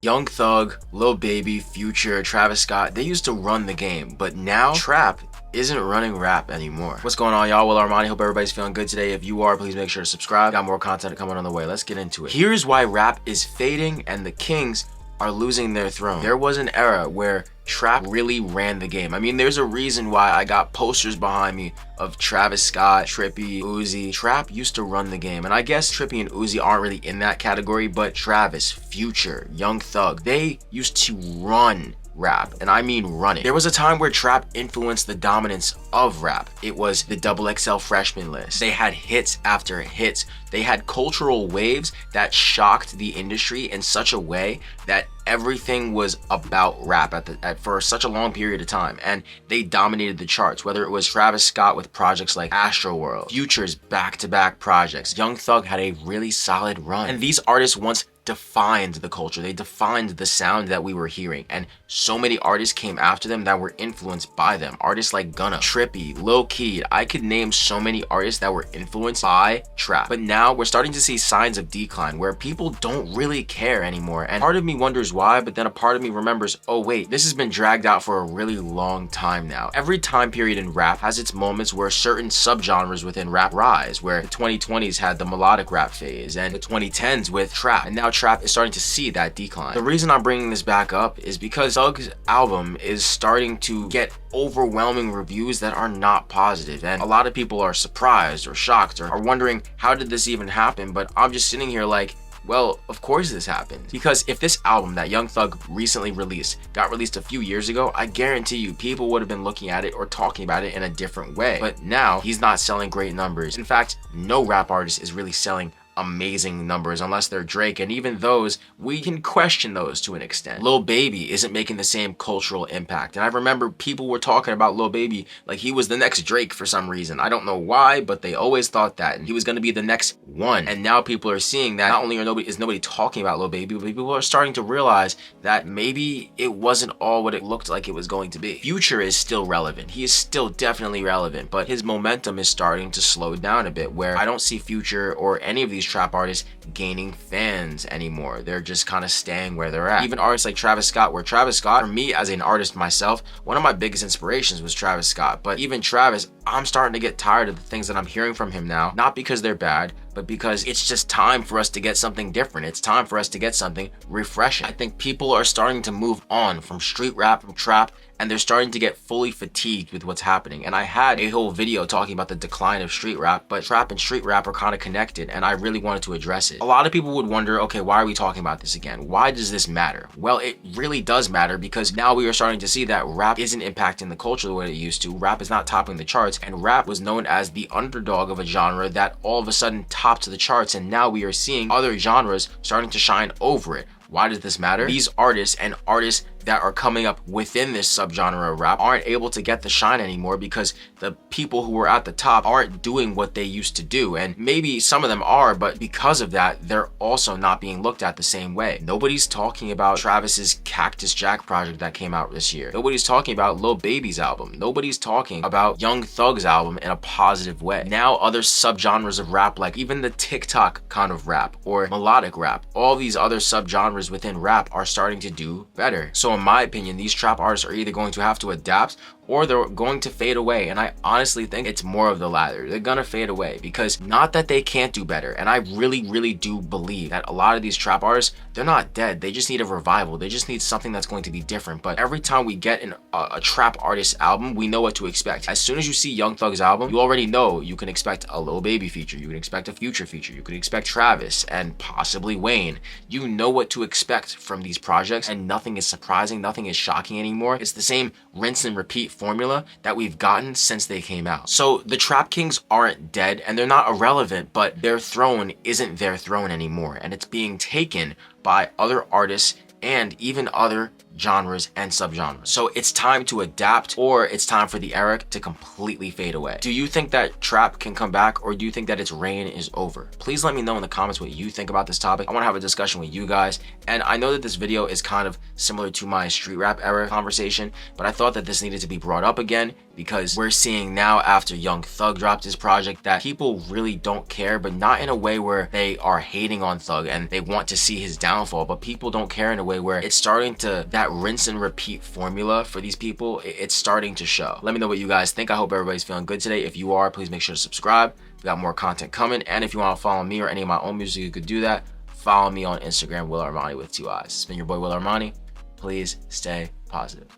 Young Thug, Lil Baby, Future, Travis Scott, they used to run the game, but now trap isn't running rap anymore. What's going on, y'all? willarmani. Hope everybody's feeling good today. If you are, please make sure to subscribe. Got more content coming on the way. Let's get into it. Here's why rap is fading and the kings are losing their throne. There was an era where trap really ran the game. I mean, there's a reason why I got posters behind me of Travis Scott, Trippy, Uzi. Trap used to run the game, and I guess Trippy and Uzi aren't really in that category, but Travis, Future, Young Thug, they used to run rap, and I mean run it. There was a time where trap influenced the dominance of rap. It was the XXL freshman list. They had hits after hits. They had cultural waves that shocked the industry in such a way that everything was about rap for such a long period of time, and they dominated the charts. Whether it was Travis Scott with projects like Astroworld, Future's back-to-back projects, Young Thug had a really solid run, and these artists once defined the culture. They defined the sound that we were hearing, and so many artists came after them that were influenced by them. Artists like Gunna, Trippy, Lil Keed. I could name so many artists that were influenced by trap. But now we're starting to see signs of decline where people don't really care anymore, and part of me wonders why, but then a part of me remembers, oh wait, this has been dragged out for a really long time now. Every time period in rap has its moments where certain subgenres within rap rise, where the 2020s had the melodic rap phase and the 2010s with trap, and now trap is starting to see that decline. The reason I'm bringing this back up is because Thug's album is starting to get overwhelming reviews that are not positive, and a lot of people are surprised or shocked or are wondering, how did this even happen? But I'm just sitting here like, well, of course this happened. Because if this album that Young Thug recently released got released a few years ago, I guarantee you people would have been looking at it or talking about it in a different way. But now he's not selling great numbers. In fact, no rap artist is really selling amazing numbers unless they're Drake, and even those, we can question those to an extent. Lil Baby isn't making the same cultural impact, and I remember people were talking about Lil Baby like he was the next Drake for some reason. I don't know why, but they always thought that, and he was going to be the next one. And now people are seeing that not only is nobody talking about Lil Baby, but people are starting to realize that maybe it wasn't all what it looked like it was going to be. Future is still relevant. He is still definitely relevant, but his momentum is starting to slow down a bit, where I don't see Future or any of these trap artists gaining fans anymore. They're just kind of staying where they're at. Even artists like Travis Scott, where Travis Scott, for me as an artist myself, one of my biggest inspirations was Travis Scott. But even Travis, I'm starting to get tired of the things that I'm hearing from him now. Not because they're bad, but because it's just time for us to get something different. It's time for us to get something refreshing. I think people are starting to move on from street rap, from trap, and they're starting to get fully fatigued with what's happening. And I had a whole video talking about the decline of street rap, but trap and street rap are kind of connected, and I really wanted to address it. A lot of people would wonder, okay, why are we talking about this again? Why does this matter? Well, it really does matter, because now we are starting to see that rap isn't impacting the culture the way it used to. Rap is not topping the charts, and rap was known as the underdog of a genre that all of a sudden topped the charts, and now we are seeing other genres starting to shine over it. Why does this matter? These artists and artists that are coming up within this subgenre of rap aren't able to get the shine anymore because the people who were at the top aren't doing what they used to do. And maybe some of them are, but because of that, they're also not being looked at the same way. Nobody's talking about Travis's Cactus Jack project that came out this year. Nobody's talking about Lil Baby's album. Nobody's talking about Young Thug's album in a positive way. Now other subgenres of rap, like even the TikTok kind of rap or melodic rap, all these other subgenres within rap are starting to do better. So in my opinion, these trap artists are either going to have to adapt or they're going to fade away. And I honestly think it's more of the latter. They're gonna fade away, because not that they can't do better. And I really do believe that a lot of these trap artists, they're not dead. They just need a revival. They just need something that's going to be different. But every time we get a trap artist album, we know what to expect. As soon as you see Young Thug's album, you already know you can expect a Lil Baby feature. You can expect a Future feature. You can expect Travis and possibly Wayne. You know what to expect from these projects, and nothing is surprising. Nothing is shocking anymore. It's the same rinse and repeat formula that we've gotten since they came out. So the trap kings aren't dead, and they're not irrelevant, but their throne isn't their throne anymore, and it's being taken by other artists and even other genres and subgenres. So it's time to adapt, or it's time for the era to completely fade away. Do you think that trap can come back, or do you think that its reign is over? Please let me know in the comments what you think about this topic. I want to have a discussion with you guys, and I know that this video is kind of similar to my street rap era conversation, but I thought that this needed to be brought up again because we're seeing now, after Young Thug dropped his project, that people really don't care, but not in a way where they are hating on Thug and they want to see his downfall, but people don't care in a way where it's starting to, that rinse and repeat formula for these people, it's starting to show. Let me know what you guys think. I hope everybody's feeling good today. If you are, please make sure to subscribe. We got more content coming, and if you want to follow me or any of my own music, you could do that. Follow me on Instagram, willarmani with 2 eyes. It's been your boy Willarmani. Please stay positive.